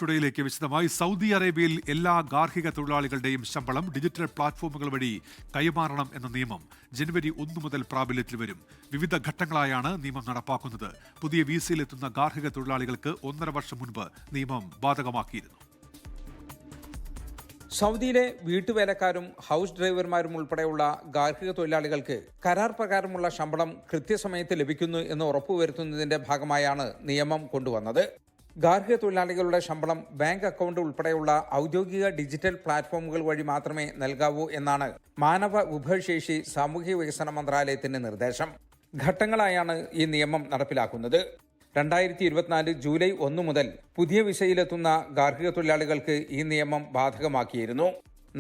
ടുഡേയിലേക്ക് വിശദമായി. സൗദി അറേബ്യയിൽ എല്ലാ ഗാർഹിക തൊഴിലാളികളുടെയും ശമ്പളം ഡിജിറ്റൽ പ്ലാറ്റ്ഫോമുകൾ വഴി കൈമാറണം എന്ന നിയമം ജനുവരി 1 മുതൽ പ്രാബല്യത്തിൽ വരും. വിവിധ ഘട്ടങ്ങളായാണ് നിയമം നടപ്പാക്കുന്നത്. പുതിയ വിസയിലെത്തുന്ന ഗാർഹിക തൊഴിലാളികൾക്ക് 1.5 വർഷം മുൻപ് നിയമം ബാധകമാക്കിയിരുന്നു. സൗദിയിലെ വീട്ടുവേലക്കാരും ഹൌസ് ഡ്രൈവർമാരും ഉൾപ്പെടെയുള്ള ഗാർഹിക തൊഴിലാളികൾക്ക് കരാർ പ്രകാരമുള്ള ശമ്പളം കൃത്യസമയത്ത് ലഭിക്കുന്നു എന്ന് ഉറപ്പുവരുത്തുന്നതിന്റെ ഭാഗമായാണ് നിയമം കൊണ്ടുവന്നത്. ഗാർഹിക തൊഴിലാളികളുടെ ശമ്പളം ബാങ്ക് അക്കൗണ്ട് ഉൾപ്പെടെയുള്ള ഔദ്യോഗിക ഡിജിറ്റൽ പ്ലാറ്റ്ഫോമുകൾ വഴി മാത്രമേ നൽകാവൂ എന്നാണ് മാനവ വിഭവശേഷി സാമൂഹ്യ വികസന മന്ത്രാലയത്തിന്റെ നിർദ്ദേശം. ഘട്ടങ്ങളായാണ് ഈ നിയമം നടപ്പിലാക്കുന്നത്. 2024 ജൂലൈ 1 മുതൽ പുതിയ വിസയിലെത്തുന്ന ഗാർഹിക തൊഴിലാളികൾക്ക് ഈ നിയമം ബാധകമാക്കിയിരുന്നു.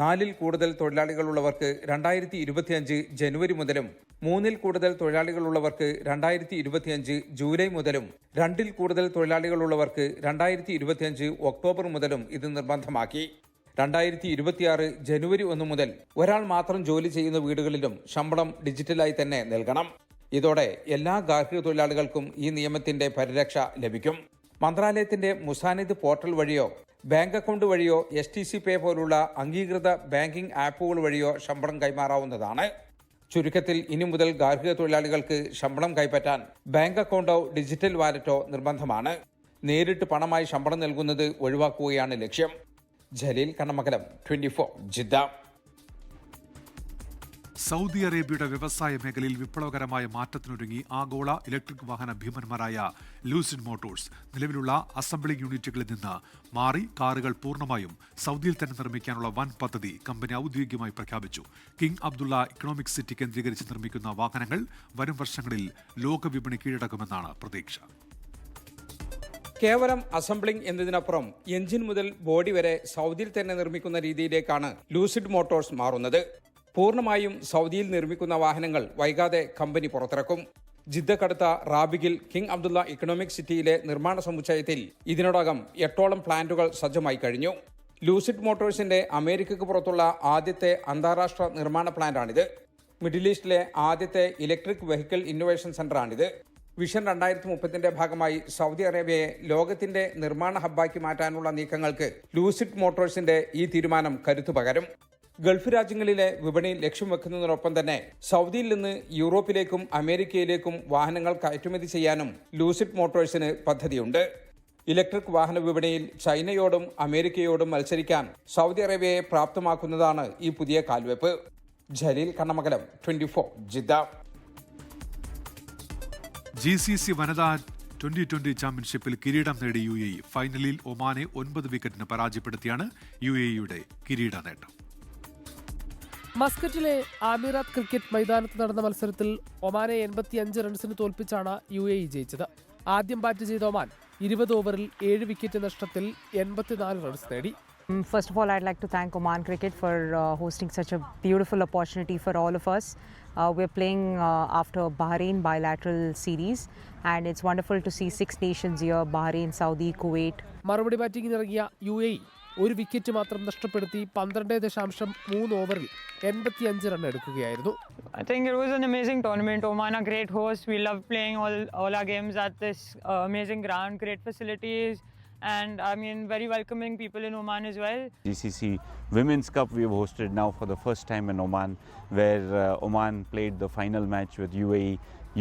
4-ൽ കൂടുതൽ തൊഴിലാളികളുള്ളവർക്ക് 2025 ജനുവരി മുതലും 3-ൽ കൂടുതൽ തൊഴിലാളികളുള്ളവർക്ക് 2025 ജൂലൈ മുതലും 2-ൽ കൂടുതൽ തൊഴിലാളികളുള്ളവർക്ക് 2025 ഒക്ടോബർ മുതലും ഇത് നിർബന്ധമാക്കി. 2026 ജനുവരി 1 മുതൽ ഒരാൾ മാത്രം ജോലി ചെയ്യുന്ന വീടുകളിലും ശമ്പളം ഡിജിറ്റലായി തന്നെ നൽകണം. ഇതോടെ എല്ലാ ഗാർഹിക തൊഴിലാളികൾക്കും ഈ നിയമത്തിന്റെ പരിരക്ഷ ലഭിക്കും. മന്ത്രാലയത്തിന്റെ മുസാനിദ് പോർട്ടൽ വഴിയോ ബാങ്ക് അക്കൗണ്ട് വഴിയോ STC പേ പോലുള്ള അംഗീകൃത ബാങ്കിംഗ് ആപ്പുകൾ വഴിയോ ശമ്പളം കൈമാറാവുന്നതാണ്. ചുരുക്കത്തിൽ ഇനി മുതൽ ഗാർഹിക തൊഴിലാളികൾക്ക് ശമ്പളം കൈപ്പറ്റാൻ ബാങ്ക് അക്കൗണ്ടോ ഡിജിറ്റൽ വാലറ്റോ നിർബന്ധമാണ്. നേരിട്ട് പണമായി ശമ്പളം നൽകുന്നത് ഒഴിവാക്കുകയാണ് ലക്ഷ്യം. ജലീൽ കണ്ണമംഗലം, 24 ജിദ്ദ. സൗദി അറേബ്യയുടെ വ്യവസായ മേഖലയിൽ വിപ്ലവകരമായ മാറ്റത്തിനൊരുങ്ങി ആഗോള ഇലക്ട്രിക് വാഹന ഭീമന്മാരായ ലൂസിഡ് മോട്ടോഴ്സ്. നിലവിലുള്ള അസംബ്ലിംഗ് യൂണിറ്റുകളിൽ നിന്ന് മാറി കാറുകൾ പൂർണ്ണമായും സൗദിയിൽ തന്നെ നിർമ്മിക്കാനുള്ള വൻ പദ്ധതി കമ്പനി ഔദ്യോഗികമായി പ്രഖ്യാപിച്ചു. കിങ് അബ്ദുള്ള ഇക്കണോമിക് സിറ്റി കേന്ദ്രീകരിച്ച് നിർമ്മിക്കുന്ന വാഹനങ്ങൾ വരും വർഷങ്ങളിൽ ലോകവിപണി കീഴടക്കുമെന്നാണ് പ്രതീക്ഷ. കേവലം അസംബ്ലിംഗ് എന്നതിനപ്പുറം എഞ്ചിൻ മുതൽ ബോഡി വരെ സൗദിയിൽ തന്നെ നിർമ്മിക്കുന്ന രീതിയിലേക്കാണ് ലൂസിഡ് മോട്ടോഴ്സ് മാറുന്നത്. പൂർണ്ണമായും സൗദിയിൽ നിർമ്മിക്കുന്ന വാഹനങ്ങൾ വൈകാതെ കമ്പനി പുറത്തിറക്കും. ജിദ്ദക്കടുത്ത റാബിഗിൽ കിങ് അബ്ദുള്ള ഇക്കണോമിക് സിറ്റിയിലെ നിർമ്മാണ സമുച്ചയത്തിൽ ഇതിനോടകം 8ഓളം പ്ലാന്റുകൾ സജ്ജമായി കഴിഞ്ഞു. ലൂസിഡ് മോട്ടോഴ്സിന്റെ അമേരിക്കയ്ക്ക് പുറത്തുള്ള ആദ്യത്തെ അന്താരാഷ്ട്ര നിർമ്മാണ പ്ലാന്റാണിത്. മിഡിൽ ഈസ്റ്റിലെ ആദ്യത്തെ ഇലക്ട്രിക് വെഹിക്കിൾ ഇന്നോവേഷൻ സെന്ററാണിത്. വിഷൻ 2030ന്റെ ഭാഗമായി സൗദി അറേബ്യയെ ലോകത്തിന്റെ നിർമ്മാണ ഹബ്ബാക്കി മാറ്റാനുള്ള നീക്കങ്ങൾക്ക് ലൂസിഡ് മോട്ടോഴ്സിന്റെ ഈ തീരുമാനം കരുത്തു പകരും. ഗൾഫ് രാജ്യങ്ങളിലെ വിപണി ലക്ഷ്യം വെക്കുന്നതിനൊപ്പം തന്നെ സൗദിയിൽ നിന്ന് യൂറോപ്പിലേക്കും അമേരിക്കയിലേക്കും വാഹനങ്ങൾ കയറ്റുമതി ചെയ്യാനും ലൂസിഡ് മോട്ടോഴ്സിന് പദ്ധതിയുണ്ട്. ഇലക്ട്രിക് വാഹന വിപണിയിൽ ചൈനയോടും അമേരിക്കയോടും മത്സരിക്കാൻ സൗദി അറേബ്യയെ പ്രാപ്തമാക്കുന്നതാണ് ഈ പുതിയ കാൽവെപ്പ്. ജലീൽ കണ്ണമംഗലം, 24 ജിദ്ദ. GCC വനിതാ 2020 ചാമ്പ്യൻഷിപ്പിൽ കിരീടം നേടി UAE. ഫൈനലിൽ ഒമാനെ 9 വിക്കറ്റിന് പരാജയപ്പെടുത്തിയാണ് UAEയുടെ കിരീട നേട്ടം. മസ്കറ്റിലെ ആമിറാത്ത് ക്രിക്കറ്റ് മൈതാനത്ത് നടന്ന മത്സരത്തിൽ ഒമാനെ 85 റൺസിന് തോൽപ്പിച്ചാണ് UAE ജയിച്ചത്. ആദ്യം ബാറ്റ് ചെയ്ത ഒമാൻ 20 ഓവറിൽ 7 വിക്കറ്റ് നഷ്ടത്തിൽ 84 റൺസ് നേടി. First of all, I'd like to thank Oman Cricket for hosting such a beautiful opportunity for all of us. We're playing after Bahrain bilateral series and it's wonderful to see 6 nations here, Bahrain, Saudi, Kuwait. മറുപടി ബാറ്റിംഗിനിറങ്ങിയ UAE 1 wicket മാത്രം നഷ്ടപ്പെടുത്തി 12.3 ഓവറിൽ 85 run എടുക്കുകയായിരുന്നു. I think it was an amazing tournament. Oman are great hosts. We love playing all our games at this amazing ground, great facilities, and I mean very welcoming people in Oman as well. GCC Women's Cup we have hosted now for the first time in Oman, where Oman played the final match with UAE.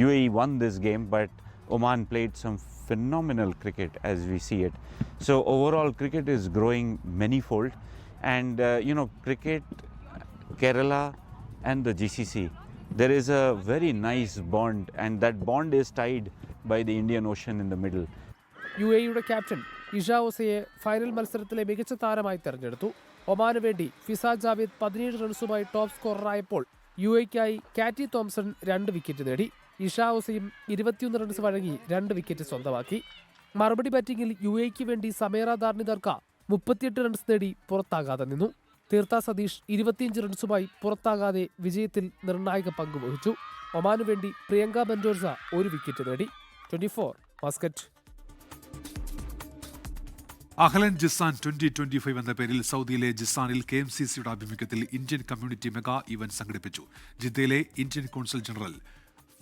UAE won this game, but Oman played some phenomenal cricket as we see it. So overall cricket is growing manyfold, and cricket, Kerala and the GCC, there is a very nice bond, and that bond is tied by the Indian Ocean in the middle. UAEയുടെ captain Esha ഓസയെ final മത്സരത്തിലെ മികച്ച താരമായി തെരഞ്ഞെടുത്തു. ഒമാന് വേണ്ടി ഫിസ ജാവേദ് 17 റൺസുമായി top സ്കോററായപ്പോൾ UAEക്കായി കാറ്റി തോംസൺ 2 വിക്കറ്റ് നേടി. ഇഷ ഓസയും 21 റൺസ് വഴങ്ങി 2 വിക്കറ്റ് സ്വന്തമാക്കി. മറുപടി ബാറ്റിംഗിൽ UAEക്ക് വേണ്ടി സമേറ ദാർണിദർക്ക 38 റൺസ് നേടി പുറത്താകാതെ നിന്നു. തീർത്ത സതീഷ് 25 റൺസുമായി പുറത്താകാതെ വിജയത്തിൽ നിർണായക പങ്കുവഹിച്ചു. ഒമാനു വേണ്ടി പ്രിയങ്ക ബെൻഡോർസ 1 വിക്കറ്റ് നേടി. 24 മസ്കറ്റ്. അഹ്ലൻ ജിസാൻ 2025 എന്ന പേരിൽ സൗദിയിലെ ജിസാനിൽ KMCCയുടെ ആഭിമുഖ്യത്തിൽ ഇന്ത്യൻ കമ്മ്യൂണിറ്റി മെഗാ ഇവന്റ് സംഘടിപ്പിച്ചു. ജിദ്ദയിലെ Indian consul general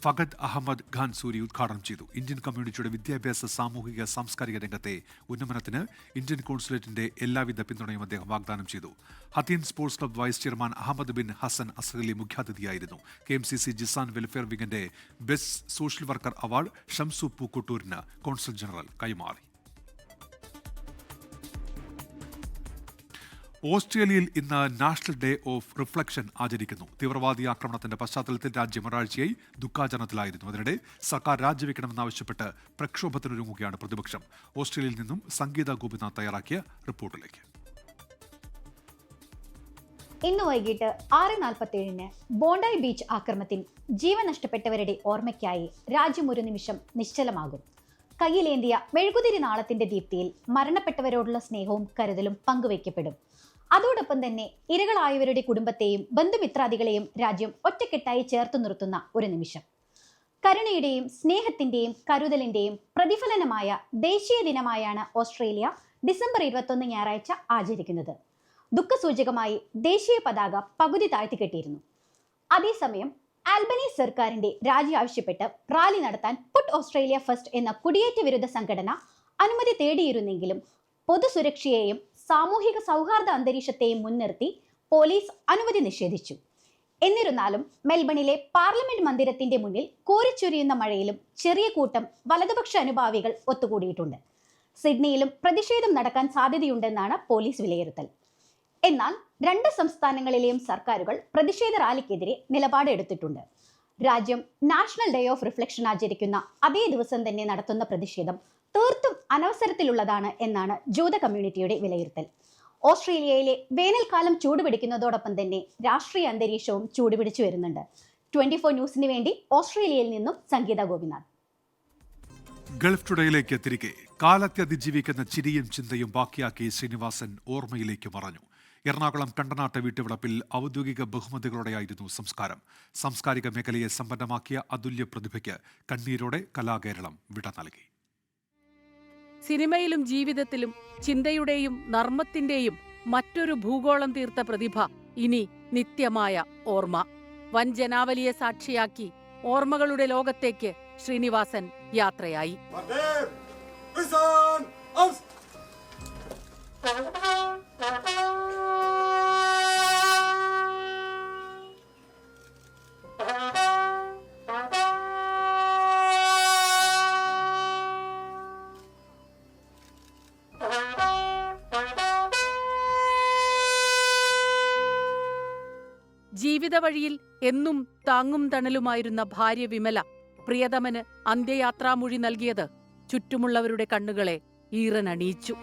Fahad Ahmed Khansuri ഉദ്ഘാടനം ചെയ്തു. ഇന്ത്യൻ കമ്മ്യൂണിറ്റിയുടെ വിദ്യാഭ്യാസ, സാമൂഹിക, സാംസ്കാരിക രംഗത്തെ ഉന്നമനത്തിന് ഇന്ത്യൻ കോൺസുലേറ്റിന്റെ എല്ലാവിധ പിന്തുണയും അദ്ദേഹം വാഗ്ദാനം ചെയ്തു. ഹത്തീൻ sports club vice chairman Ahmed bin Hassan അസ്ഹലി മുഖ്യാതിഥിയായിരുന്നു. KMCC ജിസാൻ വെൽഫെയർ വിംഗിന്റെ best social worker award Shamsu പൂക്കുട്ടൂരിന് കോൺസുൽ ജനറൽ കൈമാറി. ഓസ്ട്രേലിയയിൽ ഇന്ന് നാഷണൽ ഡേ ഓഫ് റിഫ്ലക്ഷൻ ആചരിക്കുന്നു. തീവ്രവാദി ആക്രമണത്തിന്റെ പശ്ചാത്തലത്തിൽ രാജ്യം ഒരാഴ്ചയായി ദുഃഖാചരണത്തിലായിരുന്നു. അതിനിടെ സർക്കാർ രാജിവെക്കണമെന്നാവശ്യപ്പെട്ട് പ്രക്ഷോഭത്തിനൊരുങ്ങുകയാണ് പ്രതിപക്ഷം. ഓസ്ട്രേലിയയിൽ നിന്നും സംഗീത ഗോപിനാഥ് തയ്യാറാക്കിയ റിപ്പോർട്ടിലേക്ക്. ഇന്ന് വൈകിട്ട് 6:47 ബോണ്ടായി ബീച്ച് ആക്രമണത്തിൽ ജീവൻ നഷ്ടപ്പെട്ടവരുടെ ഓർമ്മയ്ക്കായി രാജ്യം ഒരു നിമിഷം നിശ്ചലമാകും. കയ്യിലേന്തിയ മെഴുകുതിരി നാളത്തിന്റെ ദീപ്തിയിൽ മരണപ്പെട്ടവരോടുള്ള സ്നേഹവും കരുതലും പങ്കുവയ്ക്കപ്പെടും. അതോടൊപ്പം തന്നെ ഇരകളായവരുടെ കുടുംബത്തെയും ബന്ധുമിത്രാദികളെയും രാജ്യം ഒറ്റക്കെട്ടായി ചേർത്തു നിർത്തുന്ന ഒരു നിമിഷം. കരുണയുടെയും സ്നേഹത്തിന്റെയും കരുതലിന്റെയും പ്രതിഫലനമായ ദേശീയ ദിനമായാണ് ഓസ്ട്രേലിയ ഡിസംബർ 21 ഞായറാഴ്ച ആചരിക്കുന്നത്. ദുഃഖസൂചകമായി ദേശീയ പതാക പകുതി താഴ്ത്തിക്കെട്ടിയിരുന്നു. അതേസമയം ആൽബനീസ് സർക്കാരിന്റെ രാജി ആവശ്യപ്പെട്ട് റാലി നടത്താൻ പുട്ട് ഓസ്ട്രേലിയ ഫസ്റ്റ് എന്ന കുടിയേറ്റ വിരുദ്ധ സംഘടന അനുമതി തേടിയിരുന്നെങ്കിലും പൊതുസുരക്ഷയെയും സാമൂഹിക സൗഹാർദ്ദ അന്തരീക്ഷത്തെയും മുൻനിർത്തി പോലീസ് അനുമതി നിഷേധിച്ചു. എന്നിരുന്നാലും മെൽബണിലെ പാർലമെന്റ് മന്ദിരത്തിന്റെ മുന്നിൽ കോരിച്ചൊരിയുന്ന മഴയിലും ചെറിയ കൂട്ടം വലതുപക്ഷ അനുഭാവികൾ ഒത്തുകൂടിയിട്ടുണ്ട്. സിഡ്നിയിലും പ്രതിഷേധം നടക്കാൻ സാധ്യതയുണ്ടെന്നാണ് പോലീസ് വിലയിരുത്തൽ. എന്നാൽ 2 സംസ്ഥാനങ്ങളിലെയും സർക്കാരുകൾ പ്രതിഷേധ റാലിക്കെതിരെ നിലപാടെടുത്തിട്ടുണ്ട്. രാജ്യം നാഷണൽ ഡേ ഓഫ് റിഫ്ലക്ഷൻ ആചരിക്കുന്ന അതേ ദിവസം തന്നെ നടത്തുന്ന പ്രതിഷേധം തീർത്തും അനവസരത്തിലുള്ളതാണ് എന്നാണ് ജൂത കമ്മ്യൂണിറ്റിയുടെ വിലയിരുത്തൽ. ഓസ്ട്രേലിയയിലെ വേനൽക്കാലം ചൂടുപിടിക്കുന്നതോടൊപ്പം തന്നെ രാഷ്ട്രീയ അന്തരീക്ഷവും ചൂടുപിടിച്ചു വരുന്നുണ്ട്. 24 ന്യൂസിന് വേണ്ടി ഓസ്ട്രേലിയയിൽ നിന്നും സംഗീത ഗോപിനാഥ്. ഗൾഫ് ടുഡേയിലേക്ക് തിരികെ. കാലത്തെ അതിജീവിക്കുന്ന ചിരിയും ചിന്തയും ബാക്കിയാക്കി ശ്രീനിവാസൻ ഓർമ്മയിലേക്ക് മറഞ്ഞു. എറണാകുളം കണ്ടനാട്ട് വീട്ടുവിളപ്പിൽ ഔദ്യോഗിക ബഹുമതികളോടെയായിരുന്നു സംസ്കാരം. സാംസ്കാരിക മേഖലയെ സമ്പന്നമാക്കിയ അതുല്യ പ്രതിഭയ്ക്ക് കണ്ണീരോടെ കലാകേരളം വിട നൽകി. സിനിമയിലും ജീവിതത്തിലും ചിന്തയുടെയും നർമ്മത്തിന്റെയും മറ്റൊരു ഭൂഗോളം തീർത്ത പ്രതിഭ ഇനി നിത്യമായ ഓർമ്മ. വൻ ജനാവലിയെ സാക്ഷിയാക്കി ഓർമ്മകളുടെ ലോകത്തേക്ക് ശ്രീനിവാസൻ യാത്രയായി. ജീവിതവഴിയിൽ എന്നും താങ്ങും തണലുമായിരുന്ന ഭാര്യ വിമല പ്രിയതമന് അന്ത്യയാത്രാമൊഴി നൽകിയത് ചുറ്റുമുള്ളവരുടെ കണ്ണുകളെ ഈറനണിയിച്ചു.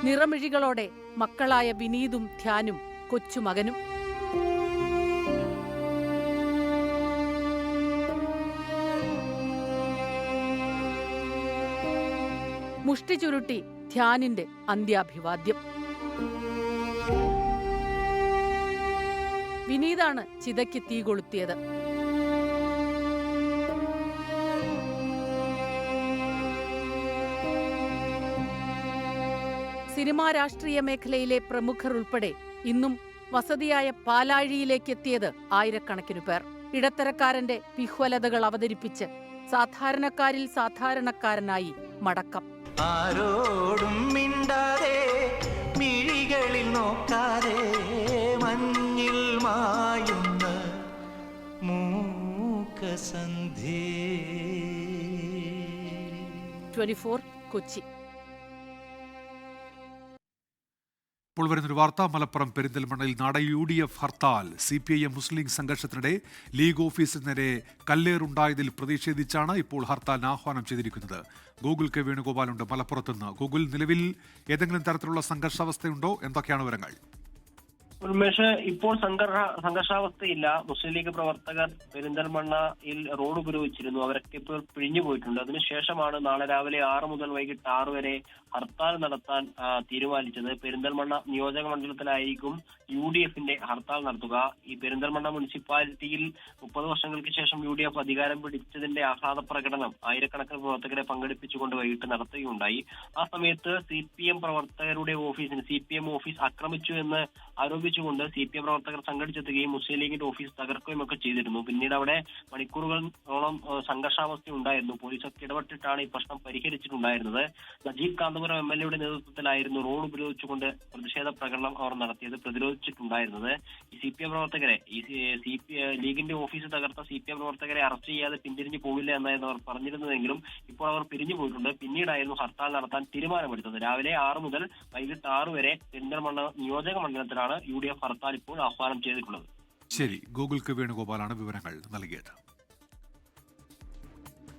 നിറമിഴികളോടെ മക്കളായ വിനീതും ധ്യാനും കൊച്ചുമകനും. മുഷ്ടി ചുരുട്ടി ധ്യാനിന്റെ അന്ത്യാഭിവാദ്യം. വിനീതാണ് ചിതയ്ക്ക് തീ കൊളുത്തിയത്. സിനിമാ രാഷ്ട്രീയ മേഖലയിലെ പ്രമുഖർ ഉൾപ്പെടെ ഇന്നും വസതിയായ പാലാഴിയിലേക്കെത്തിയത് ആയിരക്കണക്കിനു പേർ. ഇടത്തരക്കാരന്റെ വിഹ്വലതകൾ അവതരിപ്പിച്ച് സാധാരണക്കാരിൽ സാധാരണക്കാരനായി മടക്കം. ആരോടും മിണ്ടാതെ മിഴികളിൽ നോക്കാതെ മഞ്ഞിൽ മായുന്ന മൂകസന്ധ്യേ. 24 കൊച്ചി. ഇപ്പോൾ വരുന്നൊരു വാർത്ത. മലപ്പുറം പെരിന്തൽമണ്ണയിൽ നാട UDF ഹർത്താൽ. CPIM മുസ്ലിം ലീഗ് സംഘർഷത്തിനിടെ ലീഗ് ഓഫീസിന് നേരെ കല്ലേറുണ്ടായതിൽ പ്രതിഷേധിച്ചാണ് ഇപ്പോൾ ഹർത്താലിന് ആഹ്വാനം ചെയ്തിരിക്കുന്നത്. ഗൂഗിൾ കെ വേണുഗോപാലുണ്ട് മലപ്പുറത്ത് നിന്ന്. ഗൂഗിൾ, നിലവിൽ ഏതെങ്കിലും തരത്തിലുള്ള സംഘർഷാവസ്ഥയുണ്ടോ? എന്തൊക്കെയാണ് വിവരങ്ങൾ? ഉന്മേഷ്, ഇപ്പോൾ സംഘർഷാവസ്ഥയില്ല. മുസ്ലിം ലീഗ് പ്രവർത്തകർ പെരിന്തൽമണ്ണയിൽ റോഡ് ഉപരോധിച്ചിരുന്നു. അവരൊക്കെ ഇപ്പോൾ പിഴിഞ്ഞു പോയിട്ടുണ്ട്. അതിനുശേഷമാണ് നാളെ രാവിലെ 6 മുതൽ വൈകിട്ട് 6 വരെ ഹർത്താൽ നടത്താൻ തീരുമാനിച്ചത്. പെരിന്തൽമണ്ണ നിയോജക മണ്ഡലത്തിലായിരിക്കും UDFന്റെ ഹർത്താൽ നടത്തുക. ഈ പെരിന്തൽമണ്ണ മുനിസിപ്പാലിറ്റിയിൽ 30 വർഷങ്ങൾക്ക് ശേഷം UDF അധികാരം പിടിച്ചതിന്റെ ആഹ്ലാദ പ്രകടനം ആയിരക്കണക്കിന് പ്രവർത്തകരെ പങ്കെടുപ്പിച്ചുകൊണ്ട് വൈകിട്ട് നടത്തുകയുണ്ടായി. ആ സമയത്ത് CPM പ്രവർത്തകരുടെ ഓഫീസിന് CPM ഓഫീസ് ആക്രമിച്ചു എന്ന് ആരോപിച്ചുകൊണ്ട് CPM പ്രവർത്തകർ സംഘടിച്ചെത്തുകയും മുസ്ലിം ലീഗിന്റെ ഓഫീസ് തകർക്കുകയും ഒക്കെ ചെയ്തിരുന്നു. പിന്നീട് അവിടെ മണിക്കൂറുകളോളം സംഘർഷാവസ്ഥ ഉണ്ടായിരുന്നു. പോലീസൊക്കെ ഇടപെട്ടിട്ടാണ് ഈ പ്രശ്നം പരിഹരിച്ചിട്ടുണ്ടായിരുന്നത്. നജീബ് കാന്തപുരം MLA നേതൃത്വത്തിലായിരുന്നു റോഡ് ഉപരോധിച്ചുകൊണ്ട് പ്രതിഷേധ പ്രകടനം അവർ നടത്തിയത്, പ്രതിരോധിച്ചിട്ടുണ്ടായിരുന്നത്. ഈ CPM പ്രവർത്തകരെ, ലീഗിന്റെ ഓഫീസ് തകർത്ത CPM പ്രവർത്തകരെ അറസ്റ്റ് ചെയ്യാതെ പിന്തിരിഞ്ഞു പോകില്ല എന്നായിരുന്നു അവർ പറഞ്ഞിരുന്നതെങ്കിലും ഇപ്പോൾ അവർ പിരിഞ്ഞു പോയിട്ടുണ്ട്. പിന്നീടായിരുന്നു ഹർത്താൽ നടത്താൻ തീരുമാനമെടുത്തത്. രാവിലെ 6 മുതൽ വൈകിട്ട് 6 വരെ പെരിന്തൽമണ്ണ നിയോജക മണ്ഡലത്തിലാണ് UDF ഹർത്താൽ ഇപ്പോൾ ആഹ്വാനം ചെയ്തിട്ടുള്ളത്. ശരി, ഗൂഗിൾ വേണുഗോപാലാണ് വിവരങ്ങൾ നൽകിയത്.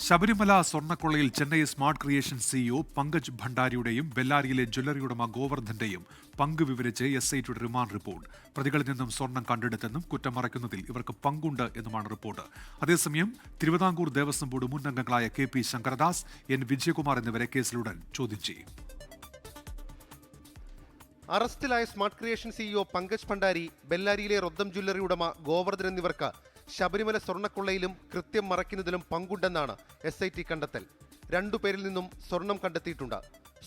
ശബരിമല സ്വർണ്ണക്കൊള്ളയിൽ Chennai smart creation CEO Pankaj ഭണ്ഡാരിയുടെയും ബെല്ലാരിയിലെ ജ്വല്ലറി ഉടമ ഗോവർദ്ധന്റെയും പങ്ക് വിവരിച്ച് SITയുടെ റിമാൻഡ് റിപ്പോർട്ട്. പ്രതികളിൽ നിന്നും സ്വർണം കണ്ടെടുത്തെന്നും കുറ്റം മറയ്ക്കുന്നതിൽ ഇവർക്ക് പങ്കുണ്ട് എന്നുമാണ് റിപ്പോർട്ട്. അതേസമയം തിരുവിതാംകൂർ ദേവസ്വം ബോർഡ് മുൻ അംഗങ്ങളായ KP ശങ്കരദാസ്, N വിജയകുമാർ എന്നിവരെ കേസിലുടൻ ചോദ്യം ചെയ്യും. അറസ്റ്റിലായ smart creation CEO Pankaj Bhandari, ബെല്ലാരിയിലെ റൊദ്ദം ജ്വല്ലറി ഉടമ ഗോവർദ്ധൻ എന്നിവർക്ക് ശബരിമല സ്വർണ്ണക്കൊള്ളയിലും കൃത്യം മറയ്ക്കുന്നതിലും പങ്കുണ്ടെന്നാണ് SIT കണ്ടെത്തൽ. 2 പേരിൽ നിന്നും സ്വർണം കണ്ടെത്തിയിട്ടുണ്ട്.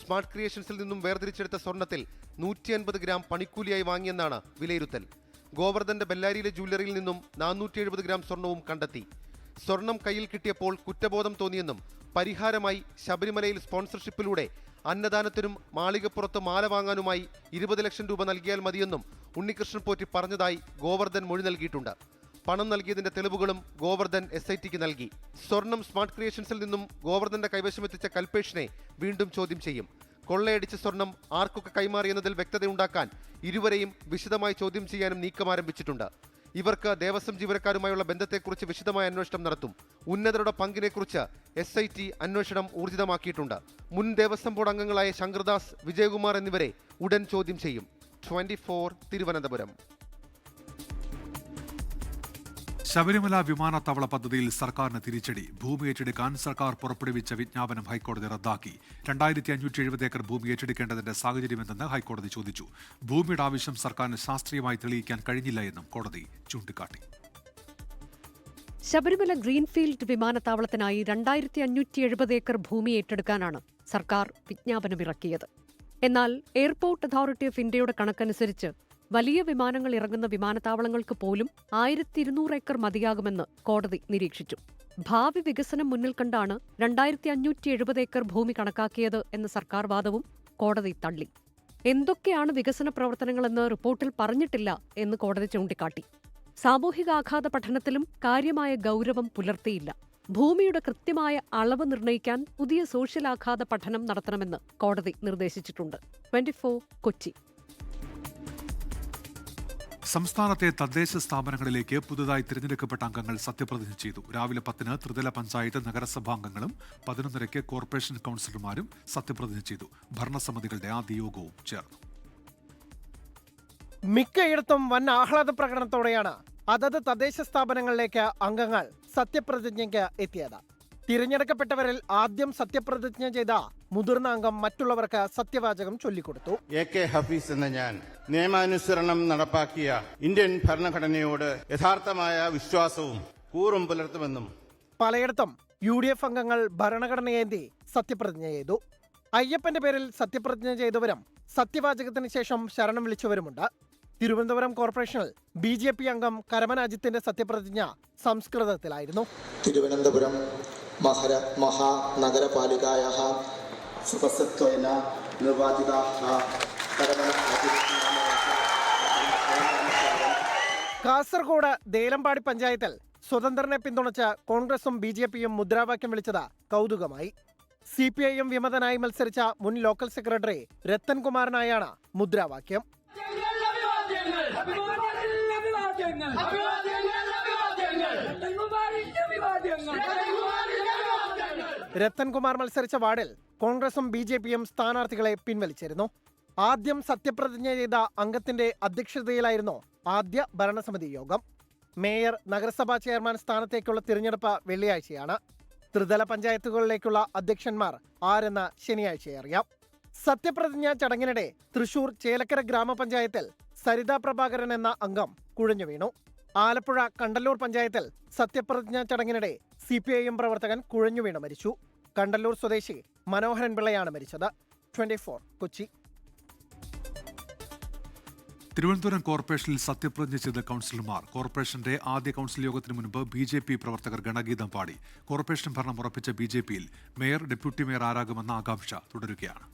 സ്മാർട്ട് ക്രിയേഷൻസിൽ നിന്നും വേർതിരിച്ചെടുത്ത സ്വർണത്തിൽ 150 ഗ്രാം പണിക്കൂലിയായി വാങ്ങിയെന്നാണ് വിലയിരുത്തൽ. ഗോവർദ്ധന്റെ ബെല്ലാരിയിലെ ജ്വല്ലറിയിൽ നിന്നും 470 ഗ്രാം സ്വർണവും കണ്ടെത്തി. സ്വർണം കയ്യിൽ കിട്ടിയപ്പോൾ കുറ്റബോധം തോന്നിയെന്നും പരിഹാരമായി ശബരിമലയിൽ സ്പോൺസർഷിപ്പിലൂടെ അന്നദാനത്തിനും മാളികപ്പുറത്ത് മാല വാങ്ങാനുമായി 20 ലക്ഷം രൂപ നൽകിയാൽ മതിയെന്നും ഉണ്ണികൃഷ്ണൻ പോറ്റി പറഞ്ഞതായി ഗോവർദ്ധൻ മൊഴി നൽകിയിട്ടുണ്ട്. പണം നൽകിയതിന്റെ തെളിവുകളും ഗോവർദ്ധൻ SITക്ക് നൽകി. സ്വർണം സ്മാർട്ട് ക്രിയേഷൻസിൽ നിന്നും ഗോവർദ്ധന്റെ കൈവശമെത്തിച്ച കൽപേഷിനെ വീണ്ടും ചോദ്യം ചെയ്യും. കൊള്ളയടിച്ച സ്വർണം ആർക്കൊക്കെ കൈമാറിയെന്നതിൽ വ്യക്തതയുണ്ടാക്കാൻ ഇരുവരെയും വിശദമായി ചോദ്യം ചെയ്യാനും നീക്കം ആരംഭിച്ചിട്ടുണ്ട്. ഇവർക്ക് ദേവസ്വം ജീവനക്കാരുമായുള്ള ബന്ധത്തെക്കുറിച്ച് വിശദമായ അന്വേഷണം നടത്തും. ഉന്നതരുടെ പങ്കിനെക്കുറിച്ച് SIT അന്വേഷണം ഊർജിതമാക്കിയിട്ടുണ്ട്. മുൻ ദേവസ്വം ബോർഡ് അംഗങ്ങളായ ശങ്കർദാസ്, വിജയകുമാർ എന്നിവരെ ഉടൻ ചോദ്യം ചെയ്യും. 24 തിരുവനന്തപുരം. ശബരിമല വിമാനത്താവള പദ്ധതിയിൽ സർക്കാരിന് തിരിച്ചടി. ഭൂമി ഏറ്റെടുക്കാൻ സർക്കാർ പുറപ്പെടുവിച്ച വിജ്ഞാപനം ഹൈക്കോടതി റദ്ദാക്കി. 2570 ഏക്കർ ഭൂമി ഏറ്റെടുക്കേണ്ടതിന്റെ സാഹചര്യമെന്തെന്ന് ഹൈക്കോടതി ചോദിച്ചു. ഭൂമിയുടെ ആവശ്യം സർക്കാരിന് ശാസ്ത്രീയമായി തെളിയിക്കാൻ കഴിഞ്ഞില്ല എന്നും കോടതി ചൂണ്ടിക്കാട്ടി. ശബരിമല ഗ്രീൻഫീൽഡ് വിമാനത്താവളത്തിനായി 2570 ഏക്കർ ഭൂമി ഏറ്റെടുക്കാനാണ് സർക്കാർ വിജ്ഞാപനമിറക്കിയത്. എന്നാൽ എയർപോർട്ട് അതോറിറ്റി ഓഫ് ഇന്ത്യയുടെ കണക്കനുസരിച്ച് വലിയ വിമാനങ്ങൾ ഇറങ്ങുന്ന വിമാനത്താവളങ്ങൾക്ക് പോലും 1200 ഏക്കർ മതിയാകുമെന്ന് കോടതി നിരീക്ഷിച്ചു. ഭാവി വികസനം മുന്നിൽ കണ്ടാണ് 2570 ഏക്കർ ഭൂമി കണക്കാക്കിയത് എന്ന സർക്കാർ വാദവും കോടതി തള്ളി. എന്തൊക്കെയാണ് വികസന പ്രവർത്തനങ്ങളെന്ന് റിപ്പോർട്ടിൽ പറഞ്ഞിട്ടില്ല എന്ന് കോടതി ചൂണ്ടിക്കാട്ടി. സാമൂഹികാഘാത പഠനത്തിലും കാര്യമായ ഗൗരവം പുലർത്തിയില്ല. ഭൂമിയുടെ കൃത്യമായ അളവ് നിർണ്ണയിക്കാൻ പുതിയ സോഷ്യൽ ആഘാത പഠനം നടത്തണമെന്ന് കോടതി നിർദ്ദേശിച്ചിട്ടുണ്ട്. 24 കൊച്ചി. സംസ്ഥാനത്തെ തദ്ദേശ സ്ഥാപനങ്ങളിലേക്ക് പുതുതായി തിരഞ്ഞെടുക്കപ്പെട്ട അംഗങ്ങൾ സത്യപ്രതിജ്ഞ ചെയ്തു. രാവിലെ 10-ന് ത്രിതല പഞ്ചായത്ത് നഗരസഭാംഗങ്ങളും 11:30-ക്ക് കോർപ്പറേഷൻ കൌൺസിലർമാരും സത്യപ്രതിജ്ഞ ചെയ്തു. ഭരണസമിതികളുടെ ആദ്യ യോഗവും ചേർന്നു. മിക്കയിടത്തും വൻ ആഹ്ലാദ പ്രകടനത്തോടെയാണ് അതത് തദ്ദേശ സ്ഥാപനങ്ങളിലേക്ക് അംഗങ്ങൾ സത്യപ്രതിജ്ഞയ്ക്ക് എത്തിയത്. തിരഞ്ഞെടുക്കപ്പെട്ടവരിൽ ആദ്യം സത്യപ്രതിജ്ഞ ചെയ്ത മുതിർന്ന അംഗം മറ്റുള്ളവർക്ക് സത്യവാചകം ചൊല്ലിക്കൊടുത്തു. AK ഹഫീസ് എന്ന ഞാൻ നിയമാനുസരണം നടപ്പാക്കിയ ഇന്ത്യൻ ഭരണഘടനയോട് യഥാർത്ഥമായ വിശ്വാസവും കൂറും പുലർത്തുമെന്നും. പലയിടത്തും UDF അംഗങ്ങൾ ഭരണഘടനയേന്തി സത്യപ്രതിജ്ഞ ചെയ്തു. അയ്യപ്പന്റെ പേരിൽ സത്യപ്രതിജ്ഞ ചെയ്തവരും സത്യവാചകത്തിന് ശേഷം ശരണം വിളിച്ചവരുമുണ്ട്. തിരുവനന്തപുരം കോർപ്പറേഷനിൽ BJP അംഗം കരമന അജിത്തിന്റെ സത്യപ്രതിജ്ഞ സംസ്കൃതത്തിലായിരുന്നു. തിരുവനന്തപുരം മഹാനഗരപാലികായാः സദസ്യത്വേന നിർവാചിതാः കാസർഗോഡ് ദേലമ്പാടി പഞ്ചായത്തിൽ സ്വതന്ത്രനെ പിന്തുണച്ച് കോൺഗ്രസും BJPയും മുദ്രാവാക്യം വിളിച്ചത് കൗതുകമായി. CPIM വിമതനായി മത്സരിച്ച മുൻ ലോക്കൽ സെക്രട്ടറി രത്തൻകുമാറിനായാണ് മുദ്രാവാക്യം. രത്തൻകുമാർ മത്സരിച്ച വാർഡിൽ കോൺഗ്രസും BJPയും സ്ഥാനാർത്ഥികളെ പിൻവലിച്ചിരുന്നു. ആദ്യം സത്യപ്രതിജ്ഞ ചെയ്ത അംഗത്തിന്റെ അധ്യക്ഷതയിലായിരുന്നു ആദ്യ ഭരണസമിതി യോഗം. മേയർ, നഗരസഭാ ചെയർമാൻ സ്ഥാനത്തേക്കുള്ള തിരഞ്ഞെടുപ്പ് വെള്ളിയാഴ്ചയാണ്. ത്രിതല പഞ്ചായത്തുകളിലേക്കുള്ള അധ്യക്ഷന്മാർ ആരെന്ന് ശനിയാഴ്ച അറിയാം. സത്യപ്രതിജ്ഞ ചടങ്ങിനിടെ തൃശൂർ ചേലക്കര ഗ്രാമപഞ്ചായത്തിൽ സരിത പ്രഭാകരൻ എന്ന അംഗം കുഴഞ്ഞു വീണു. ആലപ്പുഴ കണ്ടല്ലൂർ പഞ്ചായത്തിൽ സത്യപ്രതിജ്ഞ ചടങ്ങിനിടെ CPIM പ്രവർത്തകൻ കുഴഞ്ഞു വീണ് മരിച്ചു. കണ്ടല്ലൂർ സ്വദേശി മനോഹരൻ പിള്ളയാണ് മരിച്ചത്. 24 കൊച്ചി. തിരുവനന്തപുരം കോർപ്പറേഷനിൽ സത്യപ്രതിജ്ഞ ചെയ്ത കൗൺസിലർമാർ. കോർപ്പറേഷന്റെ ആദ്യ കൗൺസിൽ യോഗത്തിന് മുൻപ് BJP പ്രവർത്തകർ ഗണഗീതം പാടി. കോർപ്പറേഷൻ ഭരണം ഉറപ്പിച്ച BJPയിൽ മേയർ, ഡെപ്യൂട്ടി മേയർ ആരാകുമെന്ന ആകാംക്ഷ തുടരുകയാണ്.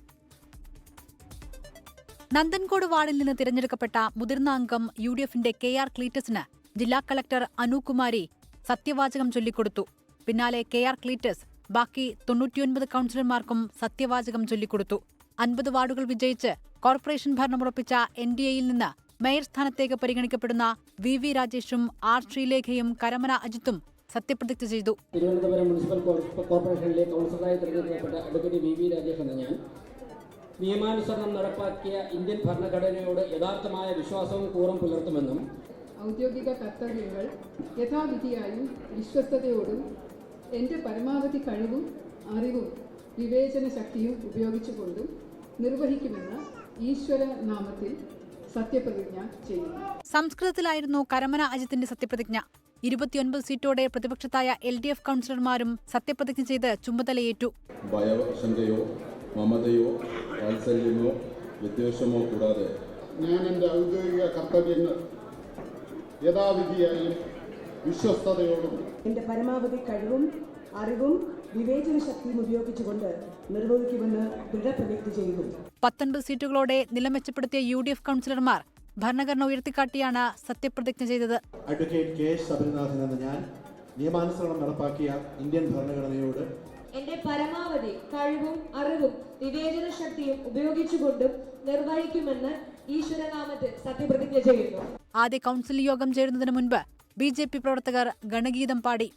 നന്ദൻകോട് വാർഡിൽ നിന്ന് തിരഞ്ഞെടുക്കപ്പെട്ട മുതിർന്ന അംഗം UDFന്റെ KR ക്ലീറ്റസിന് ജില്ലാ കളക്ടർ അനുകുമാരി സത്യവാചകം ചൊല്ലിക്കൊടുത്തു. പിന്നാലെ KR ക്ലീറ്റസ് ബാക്കി 99 കൗൺസിലർമാർക്കും സത്യവാചകം ചൊല്ലിക്കൊടുത്തു. 50 വാർഡുകൾ വിജയിച്ച് കോർപ്പറേഷൻ ഭരണമുറപ്പിച്ച NDAയിൽ നിന്ന് മേയർ സ്ഥാനത്തേക്ക് പരിഗണിക്കപ്പെടുന്ന VV രാജേഷും R ശ്രീലേഖയും കരമന അജിത്തും സത്യപ്രതിജ്ഞ ചെയ്തു. തിരുവനന്തപുരം മുനിസിപ്പൽ കോർപ്പറേഷനിലെ കൗൺസിലറായി തിരഞ്ഞെടുക്കപ്പെട്ട അഡ്വക്കേറ്റ് VV രാജേഷ് എന്ന ഞാൻ നിയമാനുസരണം നടപ്പാക്കിയ ഇന്ത്യൻ ഭരണഘടനയോട് യഥാർത്ഥമായ വിശ്വാസവും കൂറും പുലർത്തുമെന്നും ഔദ്യോഗിക കർത്തവ്യങ്ങൾ യഥാവിധിയായും വിശ്വസ്തയോടും എൻ്റെ പരമാവധി കഴിവും അറിവും വിവേചന ശക്തിയും ഉപയോഗിച്ചുകൊണ്ടും നിർവഹിക്കുമെന്ന് ഈശ്വര നാമത്തിൽ സത്യപ്രതിജ്ഞ ചെയ്യുന്നു. സംസ്കൃതത്തിലായിരുന്നു കരമന അജിത്തിന്റെ സത്യപ്രതിജ്ഞ. 29 സീറ്റോടെ പ്രതിപക്ഷത്തായ LDF കൗൺസിലർമാരും സത്യപ്രതിജ്ഞ ചെയ്ത് ചുമതലയേറ്റു. ഭയശങ്കയോ മമതയോ വാത്സല്യമോ വിദ്വേഷമോ കൂടാതെ ഞാൻ എൻ്റെ ഔദ്യോഗിക കർത്തവ്യങ്ങൾ യഥാവിധിയായും വിശ്വസ്തയോടും എൻ്റെ പരമാവധി കഴിവും അറിവും വിവേചന ശക്തിയും ഉപയോഗിച്ചുകൊണ്ട് നിർവഹിക്കുമെന്ന് ദൃഢപ്രതിജ്ഞ ചെയ്യുന്നു. 19 സീറ്റുകളോടെ നില മെച്ചപ്പെടുത്തിയ UDF കൗൺസിലർമാർ ഭരണഘടന ഉയർത്തിക്കാട്ടിയാണ് സത്യപ്രതിജ്ഞ ചെയ്തത്. Advocate K. ശബരിനാഥൻ എന്ന ഞാൻ നിയമാനുസരണം നടപ്പാക്കിയ ഇന്ത്യൻ ഭരണഘടനയോട് എന്റെ പരമാവധി കഴിവും അറിവും വിവേചന ശക്തിയും ഉപയോഗിച്ചുകൊണ്ടും നിർവഹിക്കുമെന്ന് ഈശ്വരനാമത്തിൽ സത്യപ്രതിജ്ഞ ചെയ്യുന്നു. ആദ്യ കൗൺസിൽ യോഗം ചേരുന്നതിന് മുൻപ് BJP പ്രവർത്തകർ ഗണഗീതം പാടി.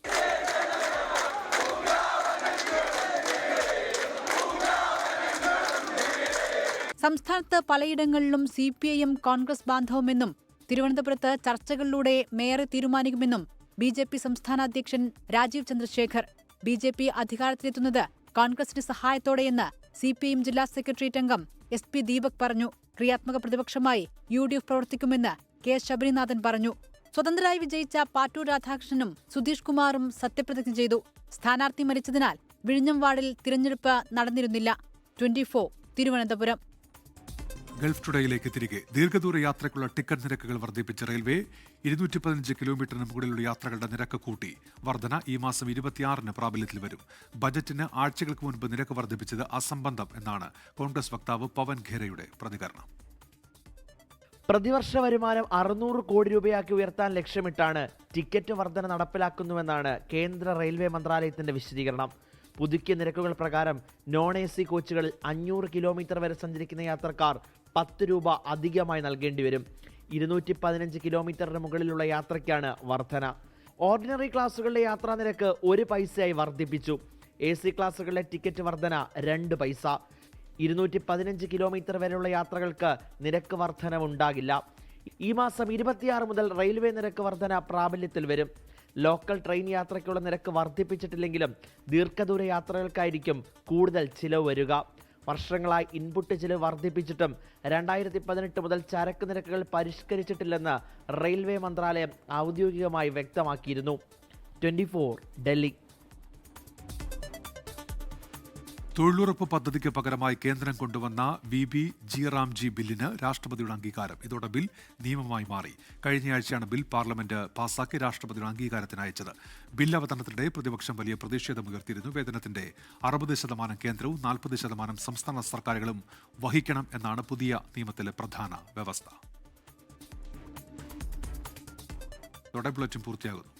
സംസ്ഥാനത്ത് പലയിടങ്ങളിലും CPIM കോൺഗ്രസ് ബാന്ധവമെന്നും തിരുവനന്തപുരത്ത് ചർച്ചകളിലൂടെ മേയറെ തീരുമാനിക്കുമെന്നും BJP സംസ്ഥാന അധ്യക്ഷൻ രാജീവ് ചന്ദ്രശേഖർ. BJP അധികാരത്തിലെത്തുന്നത് കോൺഗ്രസിന്റെ സഹായത്തോടെയെന്ന് CPIM ജില്ലാ സെക്രട്ടേറിയറ്റ് അംഗം SP ദീപക് പറഞ്ഞു. ക്രിയാത്മക പ്രതിപക്ഷമായി UDF പ്രവർത്തിക്കുമെന്ന് K. ശബരിനാഥൻ പറഞ്ഞു. സ്വതന്ത്രരായി വിജയിച്ച പാട്ടൂർ രാധാകൃഷ്ണനും സുധീഷ് കുമാറും സത്യപ്രതിജ്ഞ ചെയ്തു. സ്ഥാനാർത്ഥി മരിച്ചതിനാൽ വിഴിഞ്ഞം വാർഡിൽ തിരഞ്ഞെടുപ്പ് നടന്നിരുന്നില്ല. 24 തിരുവനന്തപുരം. ഗൾഫ് ടുഡേയിലേക്ക് തിരികെ. ദീർഘദൂര യാത്രയ്ക്കുള്ള ടിക്കറ്റ് നിരക്കുകൾ വർദ്ധിപ്പിച്ച റെയിൽവേ. 215 കിലോമീറ്ററിന് മുകളിലുള്ള യാത്രകളുടെ നിരക്ക് കൂട്ടി. വർധന ഈ മാസം 26-ന് പ്രാബല്യത്തിൽ വരും. ബജറ്റിന് ആഴ്ചകൾക്ക് മുൻപ് നിരക്ക് വർദ്ധിപ്പിച്ചത് അസംബന്ധം എന്നാണ് കോൺഗ്രസ് വക്താവ് പവൻ ഖേരയുടെ പ്രതികരണം. പ്രതിവർഷ വരുമാനം 600 കോടി രൂപയാക്കി ഉയർത്താൻ ലക്ഷ്യമിട്ടാണ് ടിക്കറ്റ് വർധന നടപ്പിലാക്കുന്നുവെന്നാണ് കേന്ദ്ര റെയിൽവേ മന്ത്രാലയത്തിന്റെ വിശദീകരണം. പുതുക്കിയ നിരക്കുകൾ പ്രകാരം non-AC കോച്ചുകളിൽ 500 കിലോമീറ്റർ വരെ സഞ്ചരിക്കുന്ന യാത്രക്കാർ 10 രൂപ അധികമായി നൽകേണ്ടി വരും. 215 കിലോമീറ്ററിന് മുകളിലുള്ള യാത്രയ്ക്കാണ് വർധന. ഓർഡിനറി ക്ലാസുകളിലെ യാത്രാ നിരക്ക് 1 പൈസയായി വർദ്ധിപ്പിച്ചു. AC ക്ലാസുകളിലെ ടിക്കറ്റ് വർധന 2 പൈസ. 215 കിലോമീറ്റർ വരെയുള്ള യാത്രകൾക്ക് നിരക്ക് വർധനവുണ്ടാകില്ല. ഈ മാസം 26 മുതൽ റെയിൽവേ നിരക്ക് വർധന പ്രാബല്യത്തിൽ വരും. ലോക്കൽ ട്രെയിൻ യാത്രയ്ക്കുള്ള നിരക്ക് വർദ്ധിപ്പിച്ചിട്ടില്ലെങ്കിലും ദീർഘദൂര യാത്രകൾക്കായിരിക്കും കൂടുതൽ ചിലവ് വരിക. വർഷങ്ങളായി ഇൻപുട്ട് ചിലവ് വർദ്ധിപ്പിച്ചിട്ടും 2018 മുതൽ ചരക്ക് നിരക്കുകൾ പരിഷ്കരിച്ചിട്ടില്ലെന്ന് റെയിൽവേ മന്ത്രാലയം ഔദ്യോഗികമായി വ്യക്തമാക്കിയിരുന്നു. 24 ഡൽഹി. തൊഴിലുറപ്പ് പദ്ധതിക്ക് പകരമായി കേന്ദ്രം കൊണ്ടുവന്ന VBG റാംജി ബില്ലിന് രാഷ്ട്രപതിയുടെ അംഗീകാരം. ഇതോടെ ബിൽ നിയമമായി മാറി. കഴിഞ്ഞയാഴ്ചയാണ് ബിൽ പാർലമെന്റ് പാസാക്കി രാഷ്ട്രപതിയുടെ അംഗീകാരത്തിന് അയച്ചത്. ബിൽ അവതരണത്തിനിടെ പ്രതിപക്ഷം വലിയ പ്രതിഷേധമുയർത്തിയിരുന്നു. വേതനത്തിന്റെ 60% കേന്ദ്രവും 40% സംസ്ഥാന സർക്കാരുകളും വഹിക്കണം എന്നാണ് പുതിയ നിയമത്തിലെ പ്രധാന വ്യവസ്ഥ. ഇതോടെ ബുള്ളറ്റിൻ പൂർത്തിയാകുന്നു.